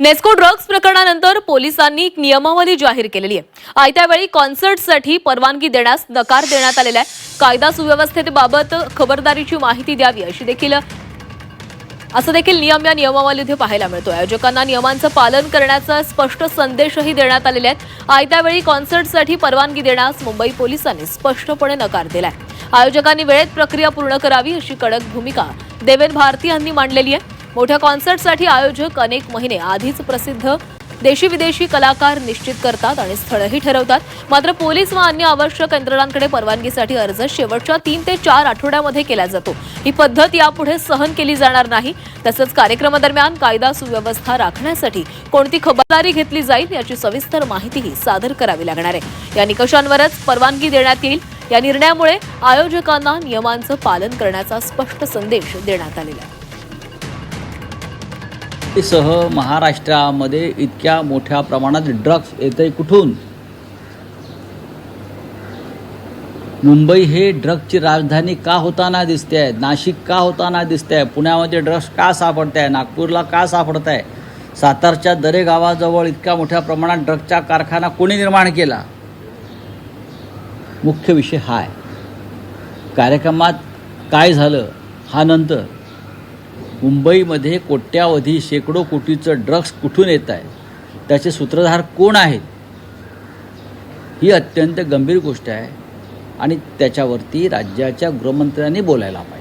Nesco drugs प्रकरणानंतर पोलिसांनी एक नियमावली जाहीर केलेली आहे। आयत्या वेळी कॉन्सर्टसाठी परवानगी देण्यास नकार देण्यात आलेला आहे। कायदा सुव्यवस्थेबाबत खबरदारीची माहिती द्यावी असं देखील नियम या नियमावलीमध्ये पाहायला मिळतो। आयोजकांना नियमांचं पालन करण्याचा स्पष्ट संदेशही देण्यात आलेले आहेत। आयत्या वेळी कॉन्सर्टसाठी परवानगी देण्यास मुंबई पोलिसांनी स्पष्टपणे नकार दिलाय। आयोजकांनी वेळेत प्रक्रिया पूर्ण करावी अशी कडक भूमिका देवेन भारती यांनी मांडलेली आहे। मोठ्या कॉन्सर्टसाठी आयोजक अनेक महिने आधीच प्रसिद्ध देशी विदेशी कलाकार निश्चित करतात आणि स्थळही ठरवतात। मात्र पोलीस व अन्य आवश्यक यंत्रणांकडे परवानगीसाठी अर्ज शेवटच्या 3 ते 4 आठवड्यामध्ये केला जातो। ही पद्धत यापुढे सहन केली जाणार नाही। तसंच कार्यक्रमादरम्यान कायदा सुव्यवस्था राखण्यासाठी कोणती खबरदारी घेतली जाईल याची सविस्तर माहितीही सादर करावी लागणार आहे। या निकषांवरच परवानगी देण्यात येईल। या निर्णयामुळे आयोजकांना नियमांचं पालन करण्याचा स्पष्ट संदेश देण्यात आलेला आहे। सह महाराष्ट्रामध्ये इतक्या मोठ्या प्रमाणात ड्रग्ज येतंय कुठून? मुंबई हे ड्रग्जची राजधानी का होताना दिसते आहे? नाशिक का होताना दिसते आहे? पुण्यामध्ये ड्रग्ज का सापडत आहे? नागपूरला का सापडत आहे? सातारच्या दरे गावाजवळ इतक्या मोठ्या प्रमाणात ड्रग्जचा कारखाना कोणी निर्माण केला? मुख्य विषय हा आहे। कार्यक्रमात काय झालं हा नंतर, मुंबईमध्ये कोट्यावधी शेकडो कोटीचं ड्रग्ज कुठून येत आहे, त्याचे सूत्रधार कोण आहेत, ही अत्यंत गंभीर गोष्ट आहे आणि त्याच्यावरती राज्याच्या गृहमंत्र्यांनी बोलायला पाहिजे।